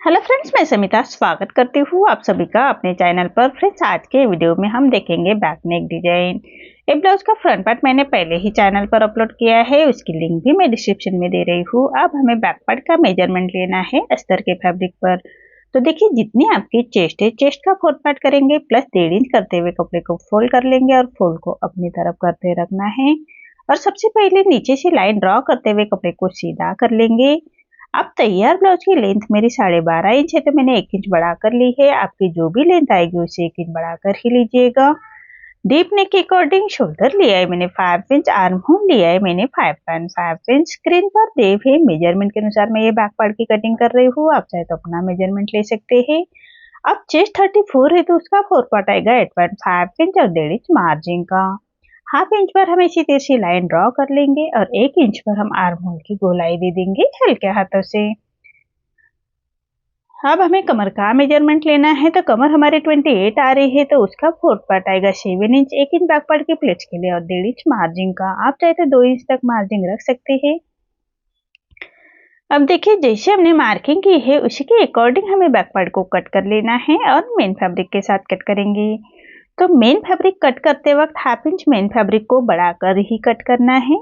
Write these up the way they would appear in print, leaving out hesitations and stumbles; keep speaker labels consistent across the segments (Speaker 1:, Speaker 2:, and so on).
Speaker 1: Hello friends, मैं समिता स्वागत करती हूँ आप सभी का अपने चैनल पर। फ्रेंड्स, आज के वीडियो में हम देखेंगे बैक नेक डिजाइन। ये ब्लाउज का फ्रंट पार्ट मैंने पहले ही चैनल पर अपलोड किया है, उसकी लिंक भी मैं डिस्क्रिप्शन में दे रही हूँ। अब हमें बैक पार्ट का मेजरमेंट लेना है अस्तर के फैब्रिक पर। तो देखिए, जितनी आपकी चेस्ट है, चेस्ट का फोर्थ पार्ट करेंगे प्लस 1.5 इंच करते हुए कपड़े को फोल्ड कर लेंगे और फोल्ड को अपनी तरफ करते रखना है। और सबसे पहले नीचे से लाइन ड्रॉ करते हुए कपड़े को सीधा कर लेंगे। अब तैयार ब्लाउज की लेंथ मेरी 12.5 इंच है, तो मैंने 1 इंच बढ़ाकर ली है। आपकी जो भी लेंथ आएगी उसे 1 इंच बढ़ाकर ही लीजिएगा। डीप नेक के अकॉर्डिंग शोल्डर लिया है मैंने 5 इंच, आर्म होल लिया है मैंने 5.5 इंच। स्क्रीन पर दिए हुए मेजरमेंट के अनुसार मैं ये बैक पार्ट की कटिंग कर रही हूँ, आप चाहे तो अपना मेजरमेंट ले सकते हैं। अब चेस्ट 34 है तो उसका फोर पार्ट आएगा 8.5 इंच और 1.5 इंच मार्जिन का। हाफ इंच पर हम इसी तिरछी लाइन ड्रॉ कर लेंगे और 1 इंच पर हम आर्म होल की गोलाई दे देंगे हल्के हाथों से। अब हमें कमर का मेजरमेंट लेना है, तो कमर हमारी 28 आ रही है, तो उसका फोर्थ पार्ट आएगा 7 इंच। 1 इंच बैक पार्ट के प्लेट्स के लिए और 1.5 इंच मार्जिन का। आप चाहे तो 2 इंच तक मार्जिन रख सकते हैं। अब देखिए, जैसे हमने मार्किंग की है उसी के अकॉर्डिंग हमें बैक पार्ट को कट कर लेना है और मेन फैब्रिक के साथ कट करेंगे। तो मेन फैब्रिक कट करते वक्त हाफ इंच मेन फैब्रिक को बढ़ाकर ही कट करना है।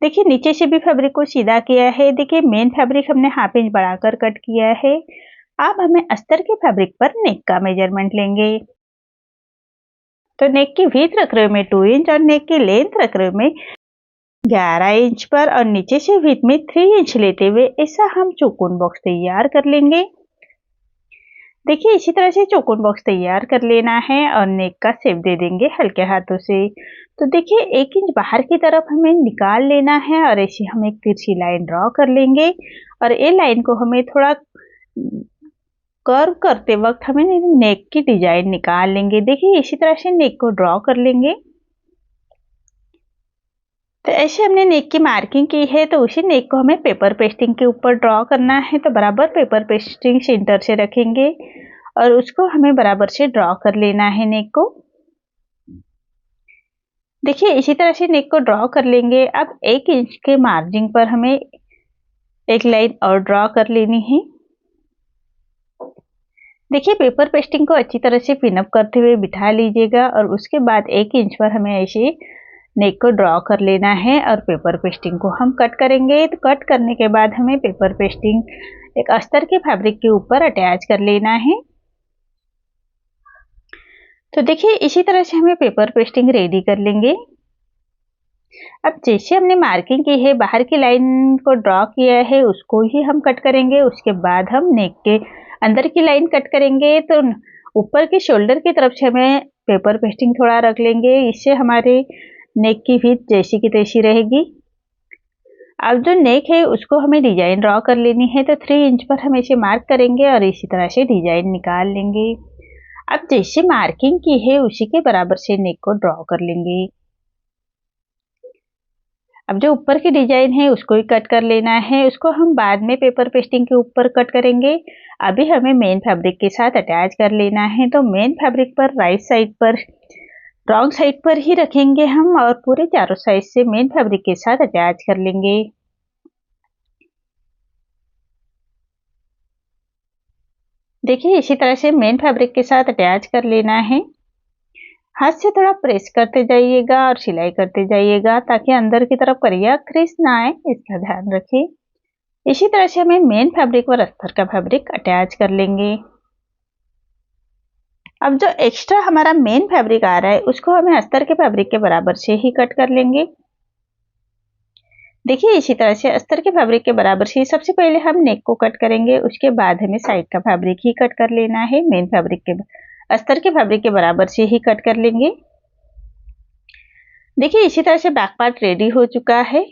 Speaker 1: देखिए, नीचे से भी फैब्रिक को सीधा किया है। देखिए, मेन फैब्रिक हमने हाफ इंच बढ़ाकर कट किया है। अब हमें अस्तर के फैब्रिक पर नेक का मेजरमेंट लेंगे। तो नेक की विड्थ रख रहे हो मैं 2 इंच और नेक की लेंथ रख रहे हो मैं 11 इंच पर, और नीचे से विड्थ में 3 इंच लेते हुए ऐसा हम चौकोन बॉक्स तैयार कर लेंगे। देखिए, इसी तरह से चौकोन बॉक्स तैयार कर लेना है और नेक का शेप दे देंगे हल्के हाथों से। तो देखिए, 1 इंच बाहर की तरफ हमें निकाल लेना है और ऐसे हम एक तिरछी लाइन ड्रॉ कर लेंगे और ये लाइन को हमें थोड़ा कर्व करते वक्त हमें नेक की डिजाइन निकाल लेंगे। देखिए, इसी तरह से नेक को ड्रॉ कर लेंगे। तो ऐसे हमने नेक की मार्किंग की है, तो उसी नेक को हमें पेपर पेस्टिंग के ऊपर ड्रॉ करना है। तो बराबर पेपर पेस्टिंग सेंटर से रखेंगे और उसको हमें बराबर से ड्रॉ कर लेना है नेक को। देखिए, इसी तरह से नेक को ड्रॉ कर लेंगे। अब 1 इंच के मार्जिन पर हमें एक लाइन और ड्रॉ कर लेनी है। देखिए, पेपर पेस्टिंग को अच्छी तरह से पिन अप करते हुए बिठा लीजिएगा और उसके बाद 1 इंच पर हमें ऐसे नेक को ड्रॉ कर लेना है और पेपर पेस्टिंग को हम कट करेंगे। तो कट करने के बाद हमें पेपर पेस्टिंग एक अस्तर के फैब्रिक के ऊपर अटैच कर लेना है। तो देखिए, इसी तरह से हमें पेपर पेस्टिंग रेडी कर लेंगे। अब जैसे हमने मार्किंग की है, बाहर की लाइन को ड्रॉ किया है, उसको ही हम कट करेंगे। उसके बाद हम नेक के अंदर की लाइन कट करेंगे। तो ऊपर के शोल्डर की तरफ से हमें पेपर पेस्टिंग थोड़ा रख लेंगे, इससे हमारे नेक की विड्थ जैसी की तैसी रहेगी। अब जो नेक है उसको हमें डिजाइन ड्रॉ कर लेनी है, तो 3 इंच पर हम इसे मार्क करेंगे और इसी तरह से डिजाइन निकाल लेंगे। अब जैसे मार्किंग की है उसी के बराबर से नेक को ड्रॉ कर लेंगे। अब जो ऊपर की डिजाइन है उसको ही कट कर लेना है, उसको हम बाद में पेपर पेस्टिंग के ऊपर कट करेंगे। अभी हमें मेन फैब्रिक के साथ अटैच कर लेना है। तो मेन फैब्रिक पर राइट साइड पर रॉन्ग साइड पर ही रखेंगे हम और पूरे चारों साइड से मेन फैब्रिक के साथ अटैच कर लेंगे। देखिए, इसी तरह से मेन फैब्रिक के साथ अटैच कर लेना है। हाथ से थोड़ा प्रेस करते जाइएगा और सिलाई करते जाइएगा ताकि अंदर की तरफ करिया क्रीज ना आए, इसका ध्यान रखें। इसी तरह से हमें मेन फैब्रिक पर अस्तर का फैब्रिक अटैच कर लेंगे। अब जो एक्स्ट्रा हमारा मेन फैब्रिक आ रहा है उसको हमें अस्तर के फैब्रिक के बराबर से ही कट कर लेंगे। देखिए, इसी तरह से अस्तर के फैब्रिक के बराबर से सबसे पहले हम नेक को कट करेंगे, उसके बाद हमें साइड का फैब्रिक ही कट कर लेना है। मेन फैब्रिक के अस्तर के फैब्रिक के बराबर से ही कट कर लेंगे। देखिए, इसी तरह से बैक पार्ट रेडी हो चुका है।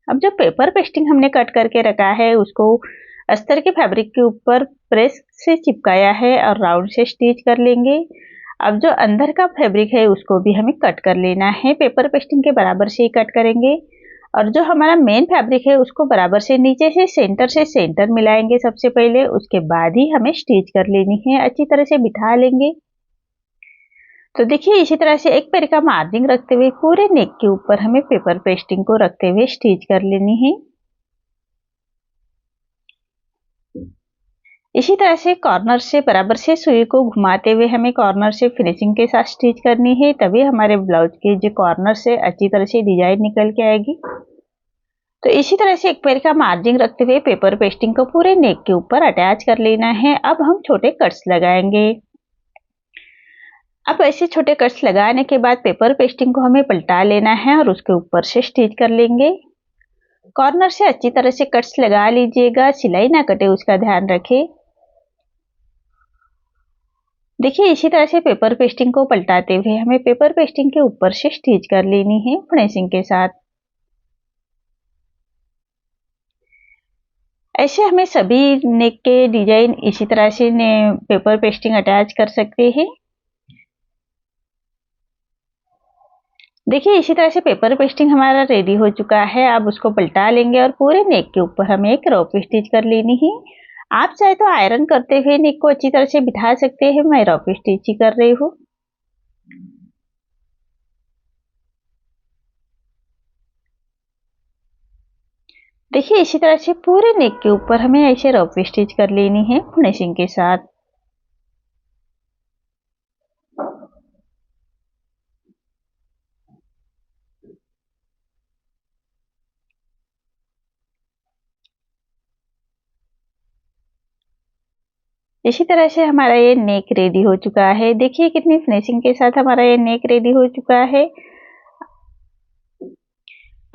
Speaker 1: अब जो पेपर पेस्टिंग हमने कट करके रखा है उसको अस्तर के फैब्रिक के ऊपर प्रेस से चिपकाया है और राउंड से स्टिच कर लेंगे। अब जो अंदर का फैब्रिक है उसको भी हमें कट कर लेना है, पेपर पेस्टिंग के बराबर से ही कट करेंगे। और जो हमारा मेन फैब्रिक है उसको बराबर से नीचे से सेंटर मिलाएंगे सबसे पहले, उसके बाद ही हमें स्टिच कर लेनी है। अच्छी तरह से बिठा लेंगे। तो देखिए, इसी तरह से एक पैर का मार्जिन रखते हुए पूरे नेक के ऊपर हमें पेपर पेस्टिंग को रखते हुए स्टिच कर लेनी है। इसी तरह से कॉर्नर से बराबर से सुई को घुमाते हुए हमें कॉर्नर से फिनिशिंग के साथ स्टिच करनी है, तभी हमारे ब्लाउज के जो कॉर्नर से अच्छी तरह से डिजाइन निकल के आएगी। तो इसी तरह से एक पैर का मार्जिन रखते हुए पेपर पेस्टिंग को पूरे नेक के ऊपर अटैच कर लेना है। अब हम छोटे कट्स लगाएंगे। अब ऐसे छोटे कट्स लगाने के बाद पेपर पेस्टिंग को हमें पलटा लेना है और उसके ऊपर से स्टिच कर लेंगे। कॉर्नर से अच्छी तरह से कट्स लगा लीजिएगा, सिलाई ना कटे उसका ध्यान रखें। देखिए इसी तरह से पेपर पेस्टिंग को पलटाते हुए हमें पेपर पेस्टिंग के ऊपर से स्टिच कर लेनी है फिनिशिंग के साथ। ऐसे हमें सभी नेक के डिजाइन इसी तरह से पेपर पेस्टिंग अटैच कर सकते हैं। देखिए इसी तरह से पेपर पेस्टिंग हमारा रेडी हो चुका है। अब उसको पलटा लेंगे और पूरे नेक के ऊपर हमें एक रॉप स्टिच कर लेनी है। आप चाहे तो आयरन करते हुए नेक को अच्छी तरह से बिठा सकते हैं, मैं रॉप स्टिच ही कर रही हूँ। देखिए इसी तरह से पूरे नेक के ऊपर हमें ऐसे रॉप स्टिच कर लेनी है फिनिशिंग के साथ। इसी तरह से हमारा ये नेक रेडी हो चुका है। देखिए कितनी फिनिशिंग के साथ हमारा ये नेक रेडी हो चुका है।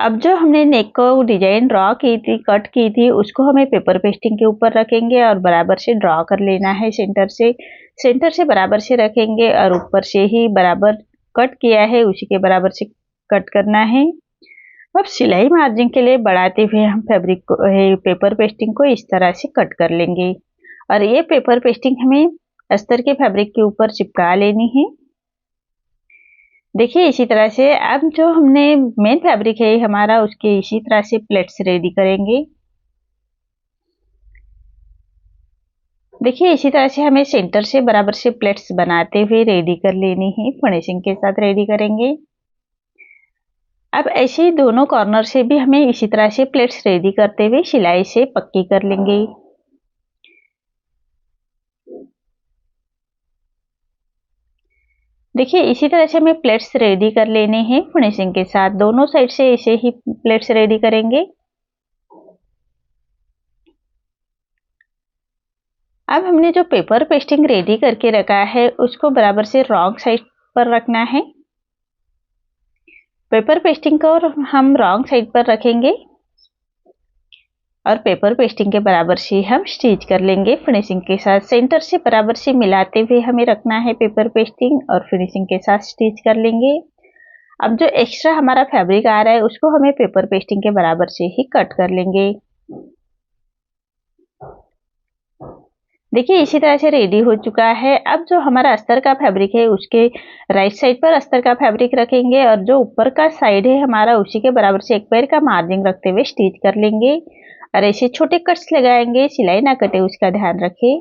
Speaker 1: अब जो हमने नेक को डिजाइन ड्रॉ की थी, कट की थी, उसको हमें पेपर पेस्टिंग के ऊपर रखेंगे और बराबर से ड्रॉ कर लेना है। सेंटर से बराबर से रखेंगे और ऊपर से ही बराबर कट किया है उसी के बराबर से कट करना है। अब सिलाई मार्जिन के लिए बढ़ाते हुए हम फैब्रिक को पेपर पेस्टिंग को इस तरह से कट कर लेंगे और ये पेपर पेस्टिंग हमें अस्तर के फैब्रिक के ऊपर चिपका लेनी है। देखिए इसी तरह से अब जो हमने मेन फैब्रिक है हमारा, उसके इसी तरह से प्लेट्स रेडी करेंगे। देखिए इसी तरह से हमें सेंटर से बराबर से प्लेट्स बनाते हुए रेडी कर लेनी है, फिनिशिंग के साथ रेडी करेंगे। अब ऐसे ही दोनों कॉर्नर से भी हमें इसी तरह से प्लेट्स रेडी करते हुए सिलाई से पक्की कर लेंगे। देखिए इसी तरह से हमें प्लेट्स रेडी कर लेने हैं फिनिशिंग के साथ। दोनों साइड से ऐसे ही प्लेट्स रेडी करेंगे। अब हमने जो पेपर पेस्टिंग रेडी करके रखा है उसको बराबर से रॉन्ग साइड पर रखना है। पेपर पेस्टिंग को हम रॉन्ग साइड पर रखेंगे और पेपर पेस्टिंग के बराबर से हम स्टिच कर लेंगे फिनिशिंग के साथ। सेंटर से बराबर से मिलाते हुए हमें रखना है पेपर पेस्टिंग और फिनिशिंग के साथ स्टिच कर लेंगे। अब जो एक्स्ट्रा हमारा फैब्रिक आ रहा है उसको हमें पेपर पेस्टिंग के बराबर से ही कट कर लेंगे। देखिए इसी तरह से रेडी हो चुका है। अब जो हमारा अस्तर का फैब्रिक है उसके राइट साइड पर अस्तर का फैब्रिक रखेंगे और जो ऊपर का साइड है हमारा उसी के बराबर से एक पैर का मार्जिन रखते हुए स्टिच कर लेंगे और ऐसे छोटे कट्स लगाएंगे, सिलाई ना कटे उसका ध्यान रखें।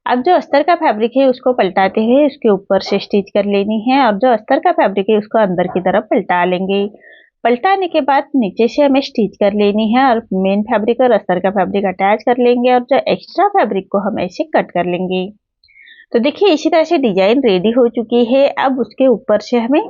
Speaker 1: अब जो अस्तर का फैब्रिक है उसको पलटाते हुए उसके ऊपर से स्टिच कर लेनी है और जो अस्तर का फैब्रिक है उसको अंदर की तरफ पलटा लेंगे। पलटाने के बाद नीचे से हमें स्टिच कर लेनी है और मेन फैब्रिक और अस्तर का फैब्रिक अटैच कर लेंगे और जो एक्स्ट्रा फैब्रिक को हम ऐसे कट कर लेंगे। तो देखिए इसी तरह से डिजाइन रेडी हो चुकी है। अब उसके ऊपर से हमें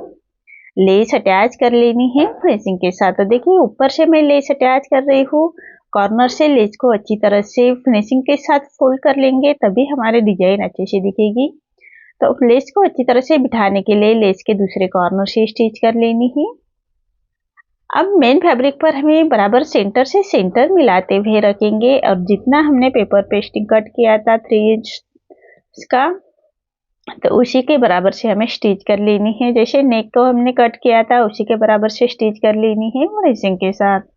Speaker 1: लेस अटैच कर लेनी है फिनिशिंग के साथ। तो देखिए ऊपर से मैं लेस अटैच कर रही हूँ। कॉर्नर से लेस को अच्छी तरह से फिनिशिंग के साथ फोल्ड कर लेंगे, तभी हमारे डिजाइन अच्छे से दिखेगी। तो लेस को अच्छी तरह से बिठाने के लिए लेस के दूसरे कॉर्नर से स्टिच कर लेनी है। अब मेन फैब्रिक पर हमें बराबर सेंटर से सेंटर मिलाते हुए रखेंगे और जितना हमने पेपर पेस्टिंग कट किया था 3 इंच का, तो उसी के बराबर से हमें स्टिच कर लेनी है। जैसे नेक को हमने कट किया था उसी के बराबर से स्टिच कर लेनी है फिनिशिंग के साथ।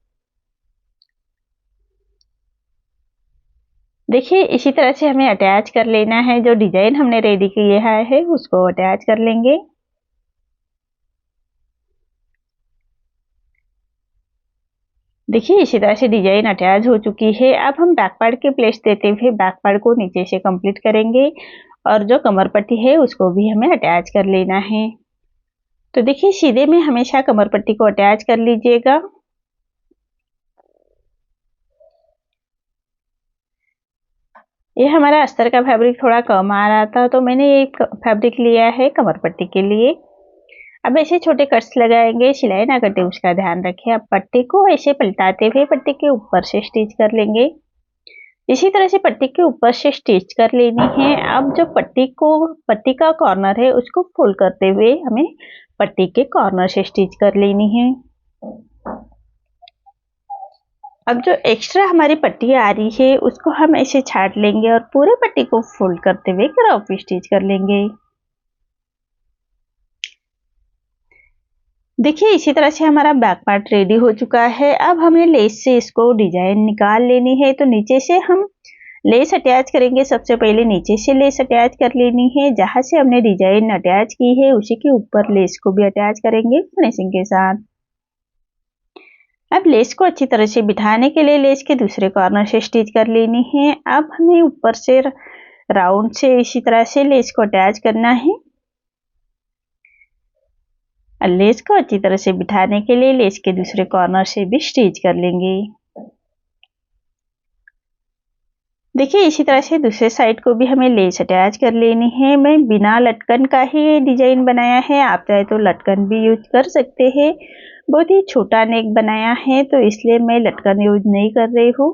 Speaker 1: देखिए इसी तरह से हमें अटैच कर लेना है। जो डिजाइन हमने रेडी किया है उसको अटैच कर लेंगे। देखिए इसी तरह से डिजाइन अटैच हो चुकी है। अब हम बैक पार्ट के प्लेस देते हुए बैक पार्ट को नीचे से कंप्लीट करेंगे और जो कमर पट्टी है उसको भी हमें अटैच कर लेना है। तो देखिए सीधे में हमेशा कमर पट्टी को अटैच कर लीजिएगा। ये हमारा अस्तर का फैब्रिक थोड़ा कम आ रहा था, तो मैंने ये फैब्रिक लिया है कमर पट्टी के लिए। अब ऐसे छोटे कट्स लगाएंगे, सिलाई ना कटे उसका ध्यान रखें। अब पट्टी को ऐसे पलटाते हुए पट्टी के ऊपर से स्टिच कर लेंगे। इसी तरह से पट्टी के ऊपर से स्टिच कर लेनी है। अब जो पट्टी का कॉर्नर है उसको फोल्ड करते हुए हमें पट्टी के कॉर्नर से स्टिच कर लेनी है। अब जो एक्स्ट्रा हमारी पट्टी आ रही है उसको हम ऐसे छाट लेंगे और पूरे पट्टी को फोल्ड करते हुए क्रॉप स्टिच कर लेंगे। देखिए इसी तरह से हमारा बैक पार्ट रेडी हो चुका है। अब हमें लेस से इसको डिजाइन निकाल लेनी है। तो नीचे से हम लेस अटैच करेंगे। सबसे पहले नीचे से लेस अटैच कर लेनी है। जहां से हमने डिजाइन अटैच की है उसी के ऊपर लेस को भी अटैच करेंगे फिनिशिंग के साथ। अब लेस को अच्छी तरह से बिठाने के लिए लेस के दूसरे कॉर्नर से स्टिच कर लेनी है। अब हमें ऊपर से राउंड से इसी तरह से लेस को अटैच करना है। लेस को अच्छी तरह से बिठाने के लिए लेस के दूसरे कॉर्नर से भी स्टिच कर लेंगे। देखिए इसी तरह से दूसरे साइड को भी हमें लेस अटैच कर लेनी है। मैं बिना लटकन का ही डिजाइन बनाया है, आप चाहे तो लटकन भी यूज कर सकते हैं। बहुत ही छोटा नेक बनाया है तो इसलिए मैं लटकन यूज नहीं कर रही हूँ।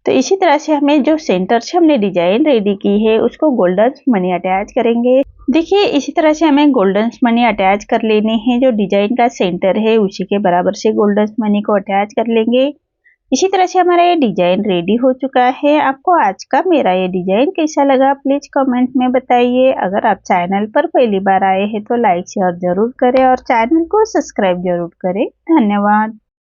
Speaker 1: तो इसी तरह से हमें जो सेंटर से हमने डिजाइन रेडी की है उसको गोल्डन मनी अटैच करेंगे। देखिए इसी तरह से हमें गोल्डन मनी अटैच कर लेने हैं। जो डिजाइन का सेंटर है उसी के बराबर से गोल्डन मनी को अटैच कर लेंगे। इसी तरह से हमारा ये डिजाइन रेडी हो चुका है। आपको आज का मेरा ये डिजाइन कैसा लगा प्लीज कमेंट में बताइए। अगर आप चैनल पर पहली बार आए हैं तो लाइक शेयर जरूर करें और चैनल को सब्सक्राइब जरूर करें। धन्यवाद।